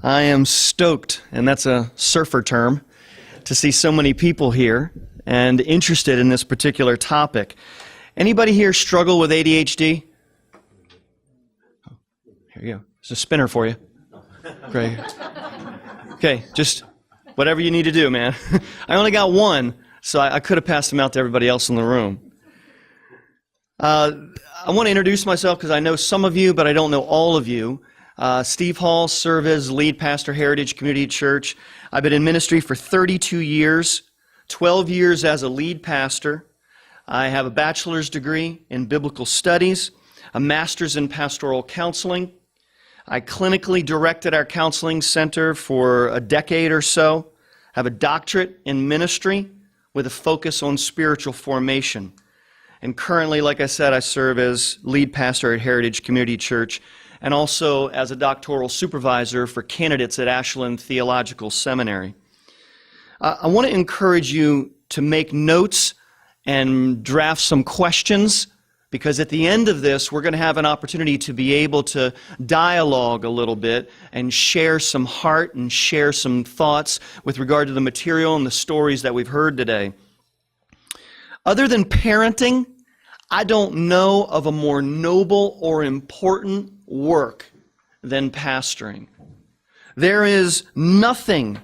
I am stoked, and that's a surfer term, to see so many people here and interested in this particular topic. Anybody here struggle with ADHD? Here you go. There's a spinner for you. Great. Okay, just whatever you need to do, man. I only got one, so I could have passed them out to everybody else in the room. I want to introduce myself because I know some of you, but I don't know all of you. Steve Hall, serve as lead pastor, Heritage Community Church. I've been in ministry for 32 years, 12 years as a lead pastor. I have a bachelor's degree in biblical studies, a master's in pastoral counseling. I clinically directed our counseling center for a decade or so. I have a doctorate in ministry with a focus on spiritual formation. And currently, like I said, I serve as lead pastor at Heritage Community Church and also as a doctoral supervisor for candidates at Ashland Theological Seminary. I want to encourage you to make notes and draft some questions, because at the end of this, we're going to have an opportunity to be able to dialogue a little bit and share some heart and share some thoughts with regard to the material and the stories that we've heard today. Other than parenting, I don't know of a more noble or important work than pastoring. There is nothing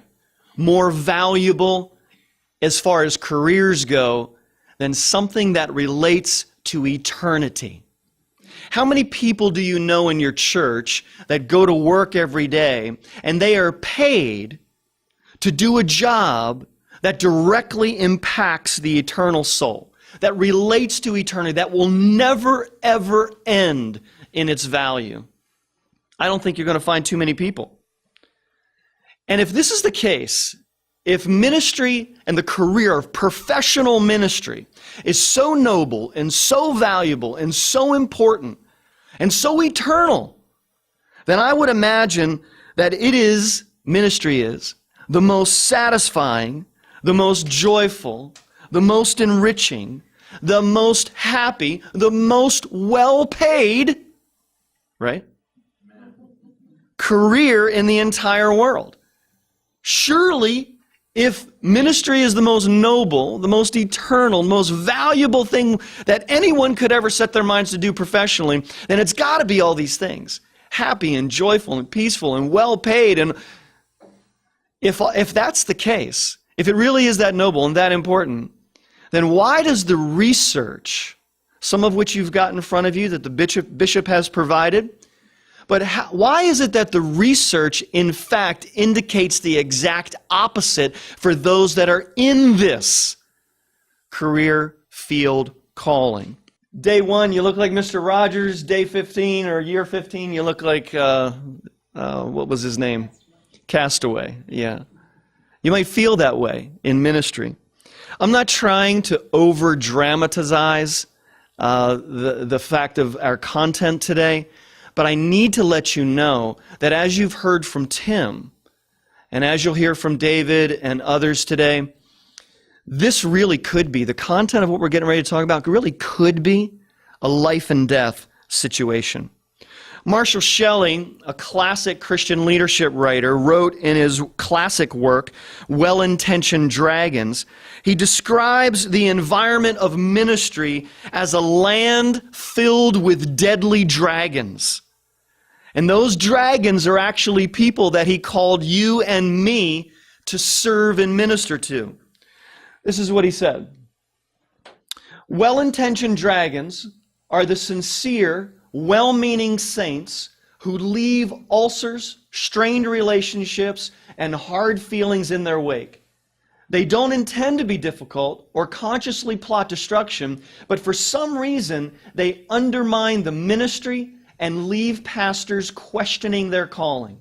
more valuable as far as careers go than something that relates to eternity. How many people do you know in your church that go to work every day and they are paid to do a job that directly impacts the eternal soul, that relates to eternity, that will never, ever end in its value? I don't think you're going to find too many people. And if this is the case, if ministry and the career of professional ministry is so noble and so valuable and so important and so eternal, then I would imagine that ministry is the most satisfying, the most joyful, the most enriching, the most happy, the most well-paid, right, career in the entire world. Surely, if ministry is the most noble, the most eternal, most valuable thing that anyone could ever set their minds to do professionally, then it's got to be all these things. Happy and joyful and peaceful and well-paid. And if that's the case, if it really is that noble and that important, then why does the research, some of which you've got in front of you that the bishop has provided, but why is it that the research, in fact, indicates the exact opposite for those that are in this career field calling? Day 1, you look like Mr. Rogers. Day 15 or year 15, you look like, what was his name? Castaway, yeah. You might feel that way in ministry. I'm not trying to over-dramatize the fact of our content today, but I need to let you know that as you've heard from Tim, and as you'll hear from David and others today, this really could be, the content of what we're getting ready to talk about really could be a life and death situation. Marshall Shelley, a classic Christian leadership writer, wrote in his classic work, Well-Intentioned Dragons, he describes the environment of ministry as a land filled with deadly dragons. And those dragons are actually people that he called you and me to serve and minister to. This is what he said. Well-intentioned dragons are the sincere, well-meaning saints who leave ulcers, strained relationships, and hard feelings in their wake. They don't intend to be difficult or consciously plot destruction, but for some reason, they undermine the ministry and leave pastors questioning their calling.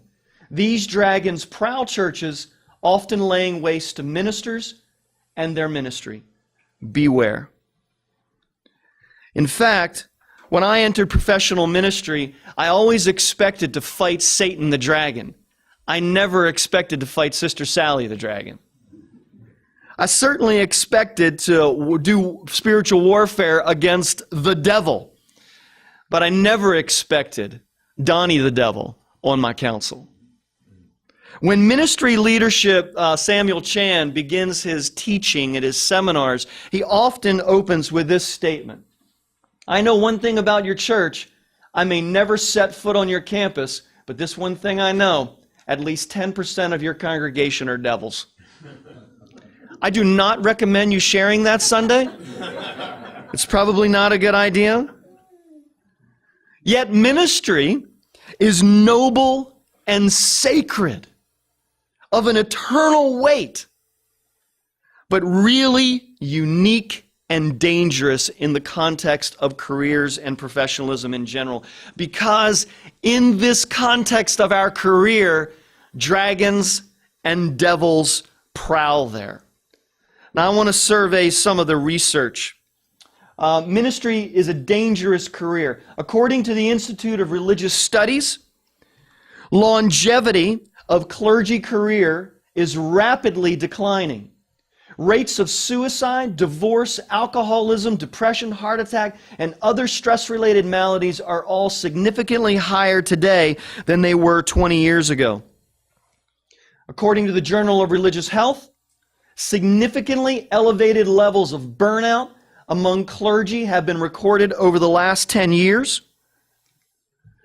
These dragons prowl churches, often laying waste to ministers and their ministry. Beware. In fact, when I entered professional ministry, I always expected to fight Satan the dragon. I never expected to fight Sister Sally the dragon. I certainly expected to do spiritual warfare against the devil, but I never expected Donnie the devil on my council. When ministry leadership, Samuel Chan, begins his teaching at his seminars, he often opens with this statement. I know one thing about your church. I may never set foot on your campus, but this one thing I know, at least 10% of your congregation are devils. I do not recommend you sharing that Sunday. It's probably not a good idea. Yet ministry is noble and sacred, of an eternal weight, but really unique and dangerous in the context of careers and professionalism in general. Because in this context of our career, dragons and devils prowl there. Now I want to survey some of the research. Ministry is a dangerous career. According to the Institute of Religious Studies, longevity of clergy career is rapidly declining. Rates of suicide, divorce, alcoholism, depression, heart attack, and other stress-related maladies are all significantly higher today than they were 20 years ago. According to the Journal of Religious Health, significantly elevated levels of burnout among clergy have been recorded over the last 10 years.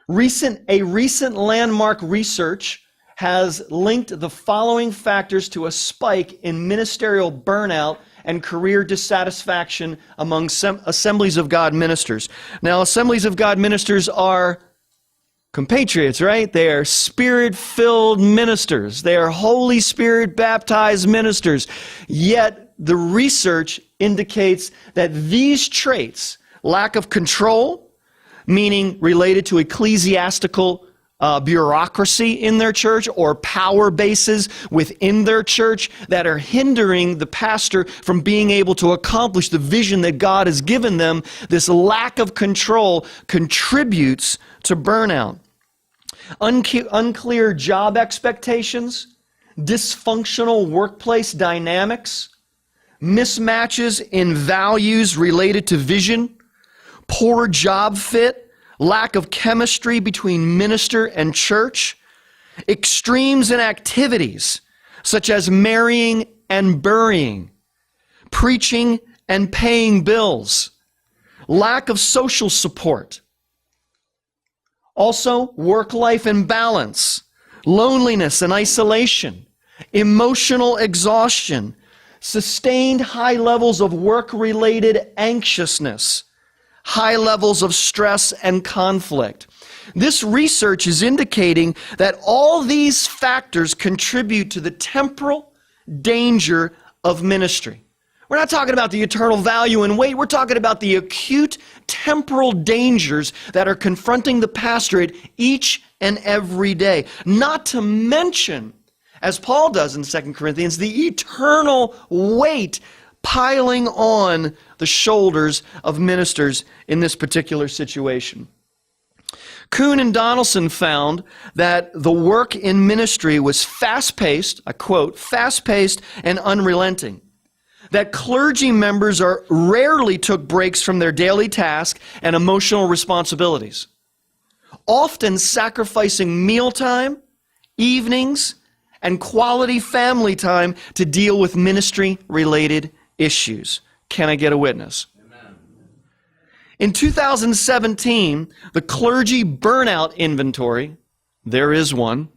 A recent landmark research has linked the following factors to a spike in ministerial burnout and career dissatisfaction among Assemblies of God ministers. Now, Assemblies of God ministers are compatriots, right? They are Spirit-filled ministers. They are Holy Spirit-baptized ministers. Yet, the research indicates that these traits, lack of control, meaning related to ecclesiastical bureaucracy in their church or power bases within their church that are hindering the pastor from being able to accomplish the vision that God has given them, this lack of control contributes to burnout. Unclear job expectations, dysfunctional workplace dynamics, mismatches in values related to vision, poor job fit, lack of chemistry between minister and church, extremes in activities such as marrying and burying, preaching and paying bills, lack of social support. Also, work-life imbalance, loneliness and isolation, emotional exhaustion, sustained high levels of work-related anxiousness, high levels of stress and conflict. This research is indicating that all these factors contribute to the temporal danger of ministry. We're not talking about the eternal value and weight. We're talking about the acute temporal dangers that are confronting the pastorate each and every day. Not to mention, as Paul does in 2 Corinthians, the eternal weight piling on the shoulders of ministers in this particular situation. Kuhn and Donaldson found that the work in ministry was fast-paced, I quote, fast-paced and unrelenting. That clergy members rarely took breaks from their daily task and emotional responsibilities, often sacrificing mealtime, evenings, and quality family time to deal with ministry-related issues. Can I get a witness? Amen. In 2017, the clergy burnout inventory, there is one,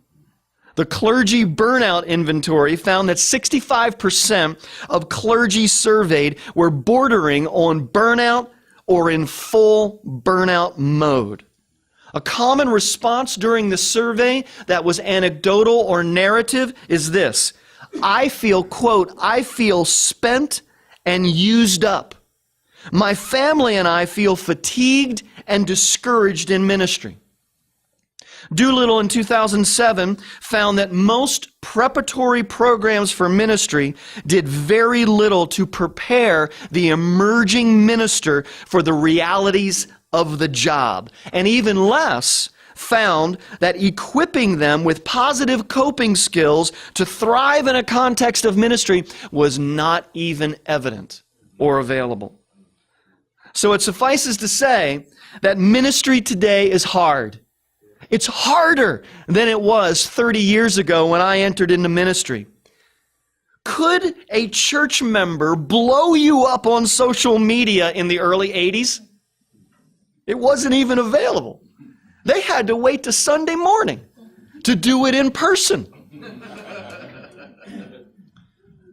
the clergy burnout inventory found that 65% of clergy surveyed were bordering on burnout or in full burnout mode. A common response during the survey that was anecdotal or narrative is this: I feel, quote, I feel spent and used up. My family and I feel fatigued and discouraged in ministry. Doolittle in 2007 found that most preparatory programs for ministry did very little to prepare the emerging minister for the realities of the job, and even less found that equipping them with positive coping skills to thrive in a context of ministry was not even evident or available. So it suffices to say that ministry today is hard. It's harder than it was 30 years ago when I entered into ministry. Could a church member blow you up on social media in the early 80s? It wasn't even available. They had to wait to Sunday morning to do it in person.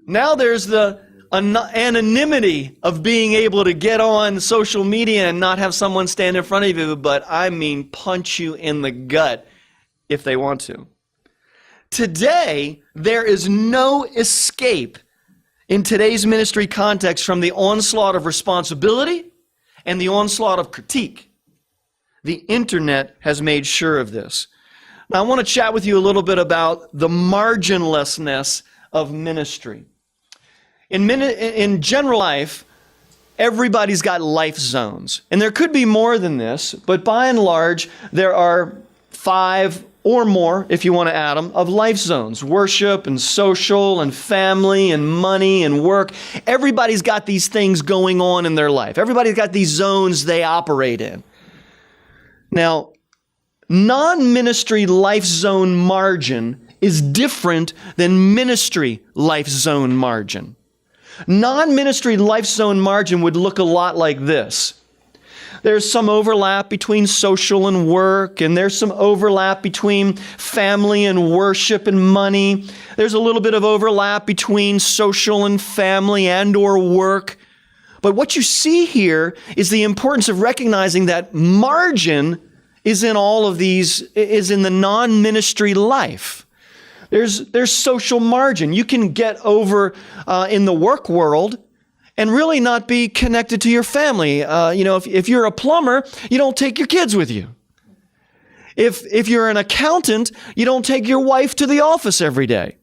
Now there's the anonymity of being able to get on social media and not have someone stand in front of you, but I mean punch you in the gut if they want to. Today, there is no escape in today's ministry context from the onslaught of responsibility and the onslaught of critique. The internet has made sure of this. Now, I want to chat with you a little bit about the marginlessness of ministry. In general life, everybody's got life zones. And there could be more than this, but by and large, there are 5 or more, if you want to add them, of life zones. Worship and social and family and money and work. Everybody's got these things going on in their life. Everybody's got these zones they operate in. Now, non-ministry life zone margin is different than ministry life zone margin. Non-ministry life zone margin would look a lot like this. There's some overlap between social and work, and there's some overlap between family and worship and money. There's a little bit of overlap between social and family and or work. But what you see here is the importance of recognizing that margin is in all of these, is in the non-ministry life. There's social margin. You can get over in the work world and really not be connected to your family. If you're a plumber, you don't take your kids with you. If you're an accountant, you don't take your wife to the office every day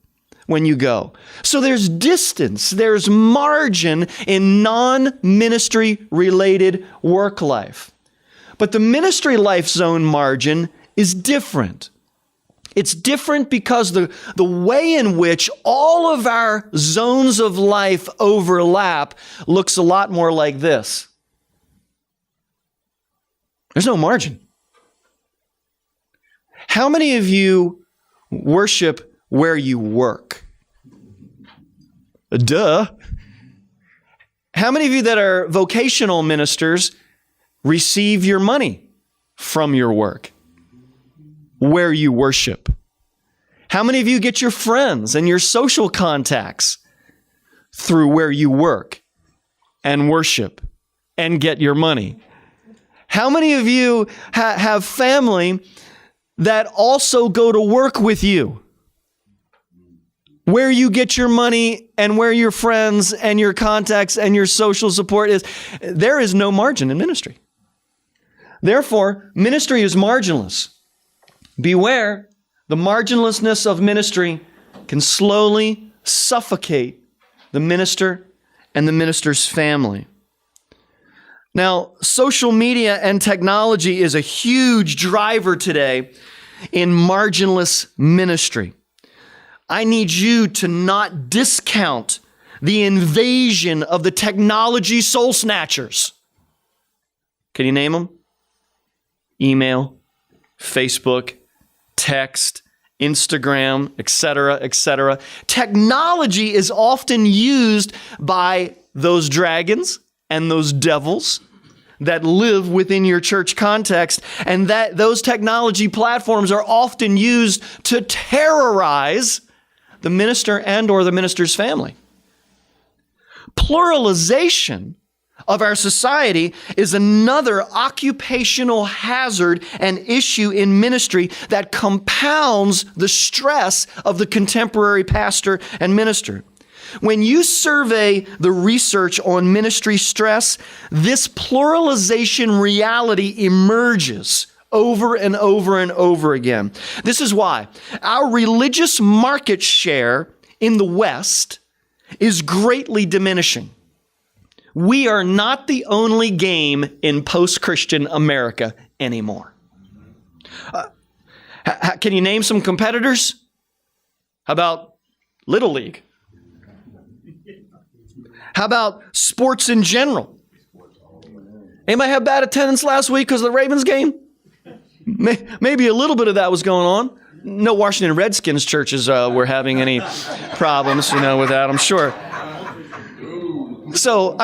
when you go. So there's distance, there's margin in non-ministry related work life. But the ministry life zone margin is different. It's different because the way in which all of our zones of life overlap looks a lot more like this. There's no margin. How many of you worship where you work? Duh. How many of you that are vocational ministers receive your money from your work? Where you worship? How many of you get your friends and your social contacts through where you work and worship and get your money? How many of you have family that also go to work with you? Where you get your money and where your friends and your contacts and your social support is, there is no margin in ministry. Therefore, ministry is marginless. Beware, the marginlessness of ministry can slowly suffocate the minister and the minister's family. Now, social media and technology is a huge driver today in marginless ministry. I need you to not discount the invasion of the technology soul snatchers. Can you name them? Email, Facebook, text, Instagram, etc., etc. Technology is often used by those dragons and those devils that live within your church context, and that those technology platforms are often used to terrorize the minister and or the minister's family. Pluralization of our society is another occupational hazard and issue in ministry that compounds the stress of the contemporary pastor and minister. When you survey the research on ministry stress, this pluralization reality emerges over and over and over again. This is why our religious market share in the West is greatly diminishing. We are not the only game in post-Christian America anymore. Can you name some competitors? How about Little League? How about sports in general? Anybody have bad attendance last week because of the Ravens game? Maybe a little bit of that was going on. No Washington Redskins churches were having any problems, with that, I'm sure. So,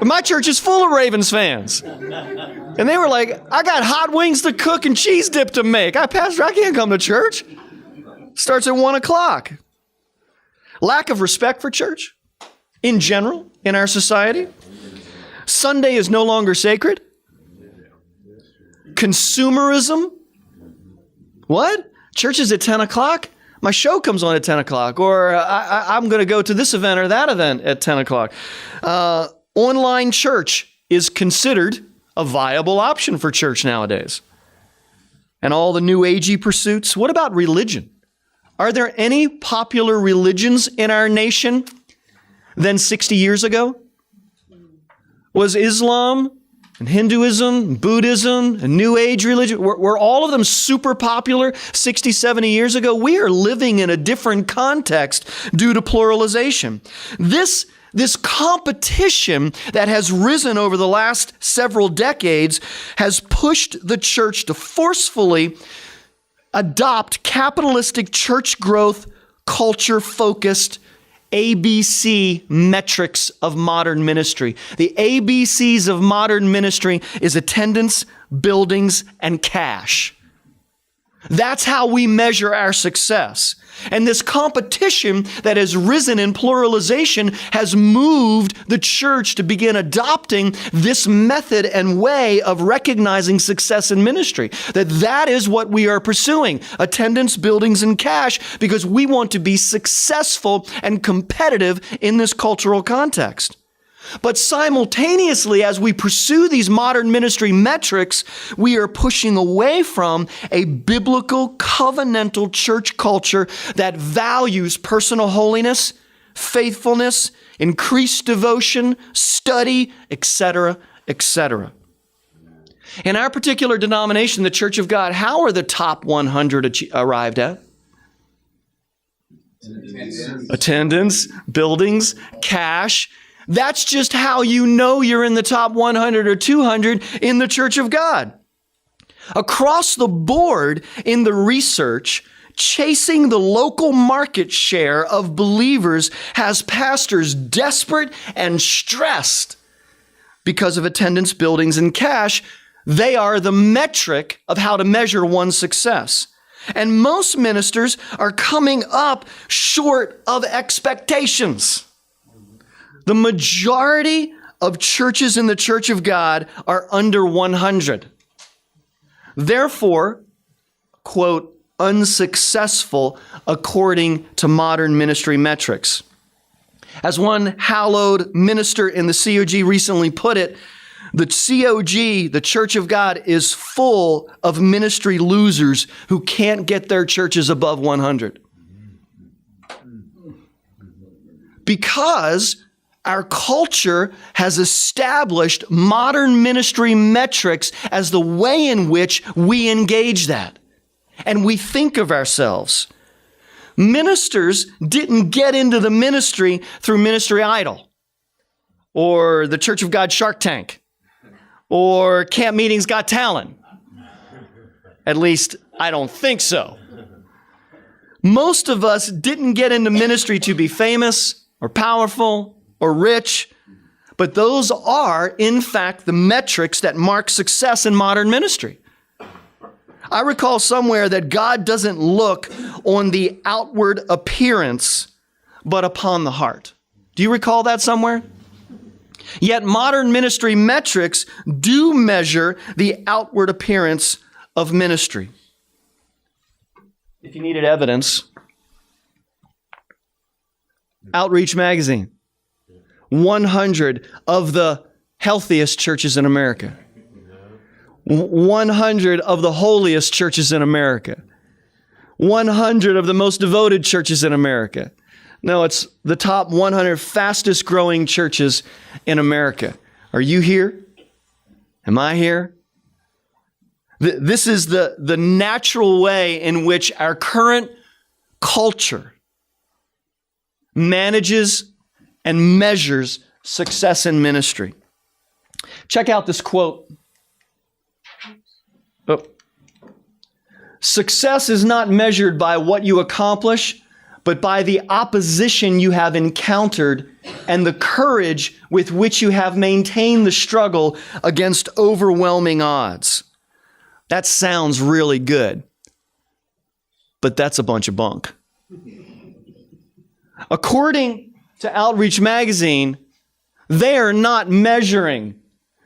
my church is full of Ravens fans. And they were like, I got hot wings to cook and cheese dip to make. Pastor, I can't come to church. Starts at 1 o'clock. Lack of respect for church in general in our society. Sunday is no longer sacred. Consumerism. What? Church is at 10 o'clock? My show comes on at 10 o'clock. Or I'm going to go to this event or that event at 10 o'clock. Online church is considered a viable option for church nowadays. And all the new agey pursuits. What about religion? Are there any popular religions in our nation than 60 years ago? Was Islam and Hinduism, Buddhism, and New Age religion, were all of them super popular 60, 70 years ago? We are living in a different context due to pluralization. This competition that has risen over the last several decades has pushed the church to forcefully adopt capitalistic church growth, culture-focused ABC metrics of modern ministry. The ABCs of modern ministry is attendance, buildings, and cash. That's how we measure our success. And this competition that has risen in pluralization has moved the church to begin adopting this method and way of recognizing success in ministry. That is what we are pursuing. Attendance, buildings, and cash, because we want to be successful and competitive in this cultural context. But simultaneously, as we pursue these modern ministry metrics, we are pushing away from a biblical, covenantal church culture that values personal holiness, faithfulness, increased devotion, study, etc., etc. In our particular denomination, the Church of God, how are the top 100 arrived at? Attendance, buildings, cash. That's just how you know you're in the top 100 or 200 in the Church of God. Across the board in the research, chasing the local market share of believers has pastors desperate and stressed because of attendance, buildings, and cash. They are the metric of how to measure one's success. And most ministers are coming up short of expectations. The majority of churches in the Church of God are under 100. Therefore, quote, unsuccessful according to modern ministry metrics. As one hallowed minister in the COG recently put it, the COG, the Church of God, is full of ministry losers who can't get their churches above 100. Because our culture has established modern ministry metrics as the way in which we engage that. And we think of ourselves. Ministers didn't get into the ministry through Ministry Idol or the Church of God Shark Tank or Camp Meetings Got Talent. At least, I don't think so. Most of us didn't get into ministry to be famous or powerful or rich, but those are, in fact, the metrics that mark success in modern ministry. I recall somewhere that God doesn't look on the outward appearance, but upon the heart. Do you recall that somewhere? Yet modern ministry metrics do measure the outward appearance of ministry. If you needed evidence, Outreach Magazine. 100 of the healthiest churches in America. 100 of the holiest churches in America. 100 of the most devoted churches in America. No, it's the top 100 fastest growing churches in America. Are you here? Am I here? This is the natural way in which our current culture manages and measures success in ministry. Check out this quote. Oh, Success is not measured by what you accomplish, but by the opposition you have encountered and the courage with which you have maintained the struggle against overwhelming odds. That sounds really good, but that's a bunch of bunk. According to Outreach Magazine, they are not measuring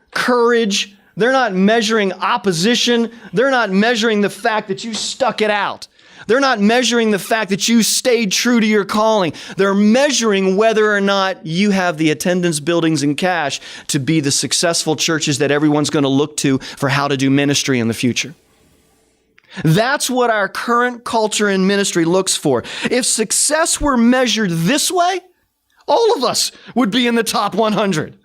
courage. They're not measuring opposition. They're not measuring the fact that you stuck it out. They're not measuring the fact that you stayed true to your calling. They're measuring whether or not you have the attendance, buildings, and cash to be the successful churches that everyone's going to look to for how to do ministry in the future. That's what our current culture in ministry looks for. If success were measured this way, all of us would be in the top 100.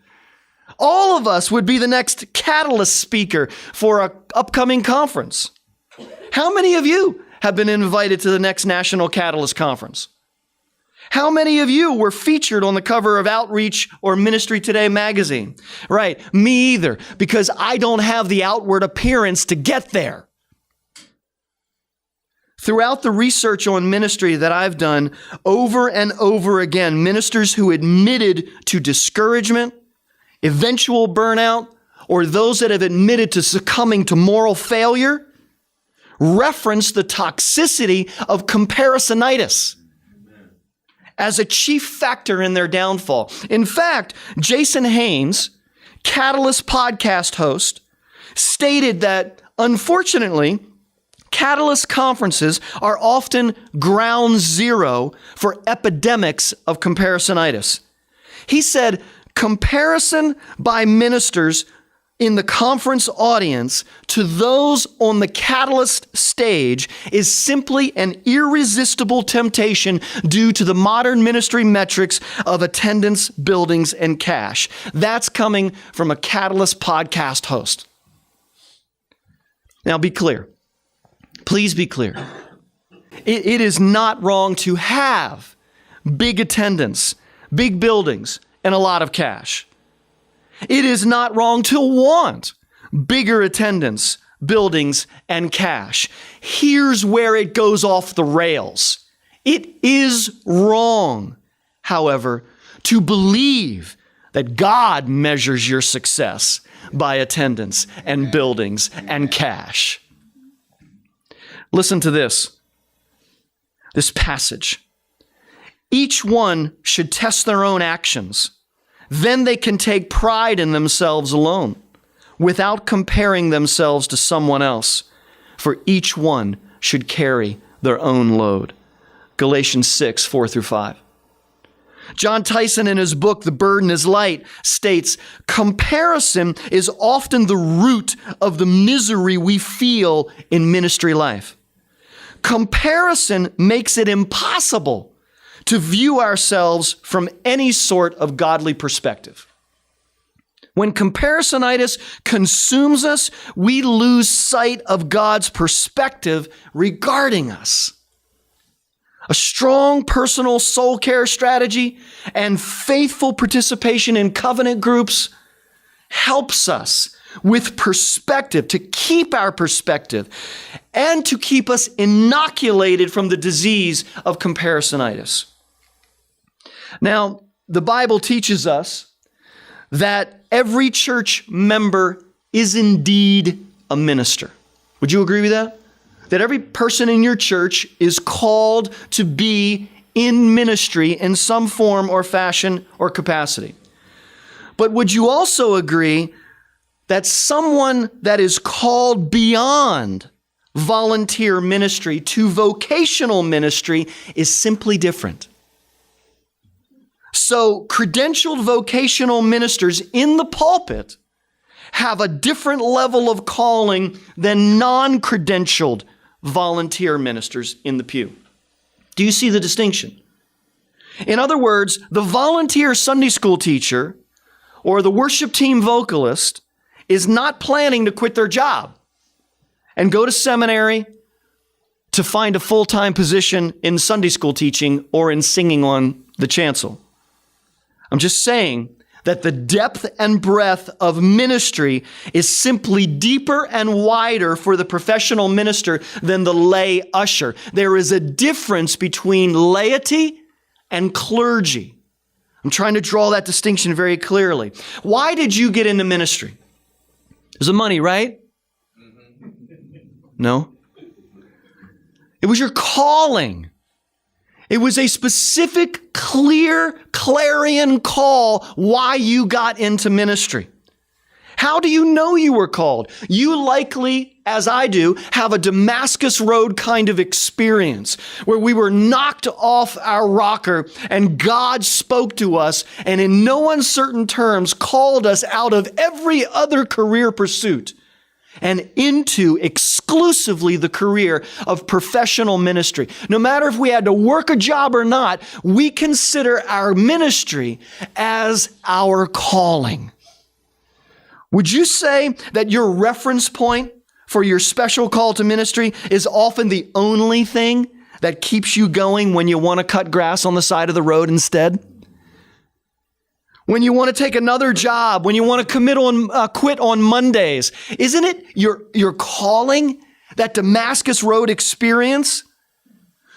All of us would be the next Catalyst speaker for an upcoming conference. How many of you have been invited to the next National Catalyst Conference? How many of you were featured on the cover of Outreach or Ministry Today magazine? Right, me either, because I don't have the outward appearance to get there. Throughout the research on ministry that I've done over and over again, ministers who admitted to discouragement, eventual burnout, or those that have admitted to succumbing to moral failure reference the toxicity of comparisonitis as a chief factor in their downfall. In fact, Jason Haynes, Catalyst podcast host, stated that, unfortunately, Catalyst conferences are often ground zero for epidemics of comparisonitis. He said, comparison by ministers in the conference audience to those on the Catalyst stage is simply an irresistible temptation due to the modern ministry metrics of attendance, buildings, and cash. That's coming from a Catalyst podcast host. Now be clear. Please be clear. It is not wrong to have big attendance, big buildings, and a lot of cash. It is not wrong to want bigger attendance, buildings, and cash. Here's where it goes off the rails. It is wrong, however, to believe that God measures your success by attendance and buildings and cash. Listen to this passage. Each one should test their own actions. Then they can take pride in themselves alone without comparing themselves to someone else, for each one should carry their own load. Galatians 6, 4-5. John Tyson, in his book, The Burden is Light, states, comparison is often the root of the misery we feel in ministry life. Comparison makes it impossible to view ourselves from any sort of godly perspective. When comparisonitis consumes us, we lose sight of God's perspective regarding us. A strong personal soul care strategy and faithful participation in covenant groups helps us with perspective, to keep our perspective, and to keep us inoculated from the disease of comparisonitis. Now, the Bible teaches us that every church member is indeed a minister. Would you agree with that? That every person in your church is called to be in ministry in some form or fashion or capacity. But would you also agree that someone that is called beyond volunteer ministry to vocational ministry is simply different? So credentialed vocational ministers in the pulpit have a different level of calling than non-credentialed volunteer ministers in the pew. Do you see the distinction? In other words, the volunteer Sunday school teacher or the worship team vocalist is not planning to quit their job and go to seminary to find a full-time position in Sunday school teaching or in singing on the chancel. I'm just saying that the depth and breadth of ministry is simply deeper and wider for the professional minister than the lay usher. There is a difference between laity and clergy. I'm trying to draw that distinction very clearly. Why did you get into ministry? It was the money, right? No. It was your calling. It was a specific, clear, clarion call why you got into ministry. How do you know you were called? You likely, as I do, have a Damascus Road kind of experience where we were knocked off our rocker and God spoke to us and in no uncertain terms called us out of every other career pursuit and into exclusively the career of professional ministry. No matter if we had to work a job or not, we consider our ministry as our calling. Would you say that your reference point for your special call to ministry is often the only thing that keeps you going when you want to cut grass on the side of the road instead? When you want to take another job, when you want to quit on Mondays, isn't it your calling, that Damascus Road experience?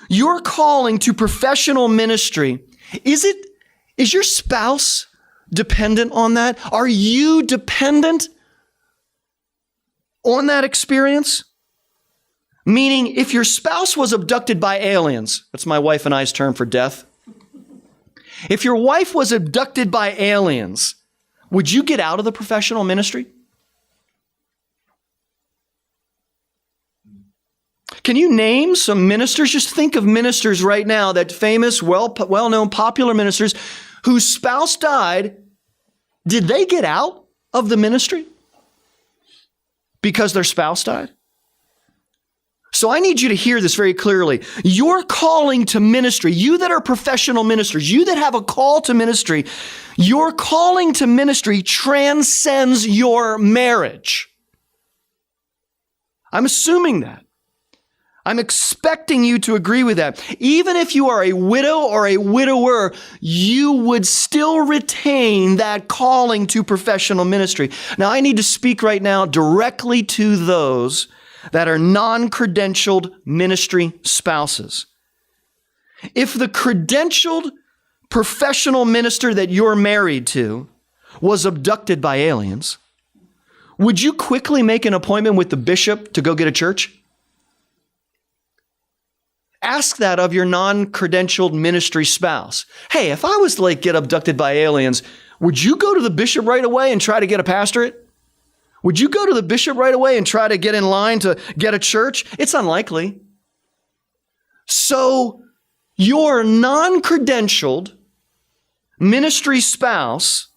Your calling to professional ministry, is your spouse dependent on that? Are you dependent on that experience? Meaning, if your spouse was abducted by aliens, that's my wife and I's term for death. If your wife was abducted by aliens, would you get out of the professional ministry? Can you name some ministers? Just think of ministers right now, that famous, well-known, popular ministers whose spouse died. Did they get out of the ministry because their spouse died? So I need you to hear this very clearly. Your calling to ministry, you that are professional ministers, you that have a call to ministry, your calling to ministry transcends your marriage. I'm assuming that. I'm expecting you to agree with that. Even if you are a widow or a widower, you would still retain that calling to professional ministry. Now, I need to speak right now directly to those that are non-credentialed ministry spouses. If the credentialed professional minister that you're married to was abducted by aliens, would you quickly make an appointment with the bishop to go get a church? Ask that of your non-credentialed ministry spouse. Hey, if I was to get abducted by aliens, would you go to the bishop right away and try to get a pastorate? Would you go to the bishop right away and try to get in line to get a church? It's unlikely. So your non-credentialed ministry spouse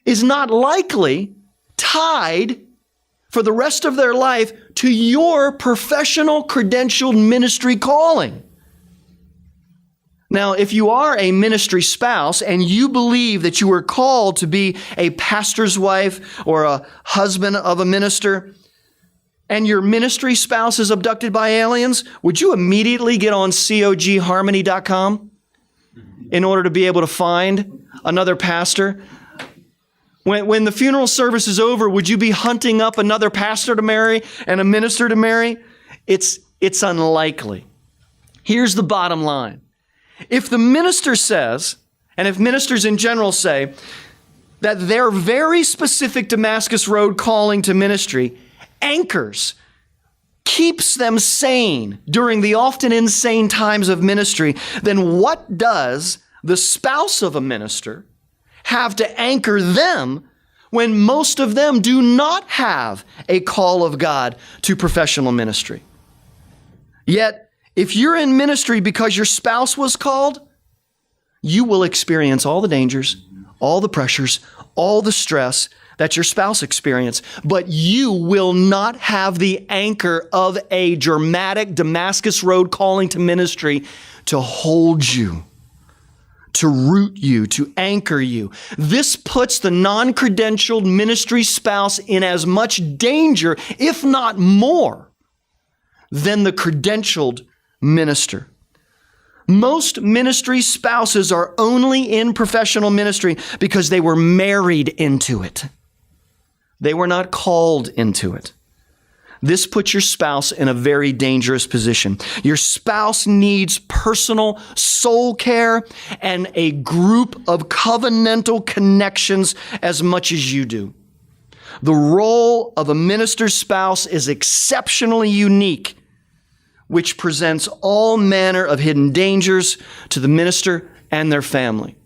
is not likely tied for the rest of their life to your professional credentialed ministry calling. Now, if you are a ministry spouse and you believe that you were called to be a pastor's wife or a husband of a minister, and your ministry spouse is abducted by aliens, would you immediately get on cogharmony.com in order to be able to find another pastor? When the funeral service is over, would you be hunting up another pastor to marry and a minister to marry? It's unlikely. Here's the bottom line. If the minister says, and if ministers in general say, that their very specific Damascus Road calling to ministry anchors, keeps them sane during the often insane times of ministry, then what does the spouse of a minister have to anchor them when most of them do not have a call of God to professional ministry? Yet, if you're in ministry because your spouse was called, you will experience all the dangers, all the pressures, all the stress that your spouse experienced, but you will not have the anchor of a dramatic Damascus Road calling to ministry to hold you, to root you, to anchor you. This puts the non-credentialed ministry spouse in as much danger, if not more, than the credentialed minister. Most ministry spouses are only in professional ministry because they were married into it. They were not called into it. This puts your spouse in a very dangerous position. Your spouse needs personal soul care and a group of covenantal connections as much as you do. The role of a minister's spouse is exceptionally unique, which presents all manner of hidden dangers to the minister and their family.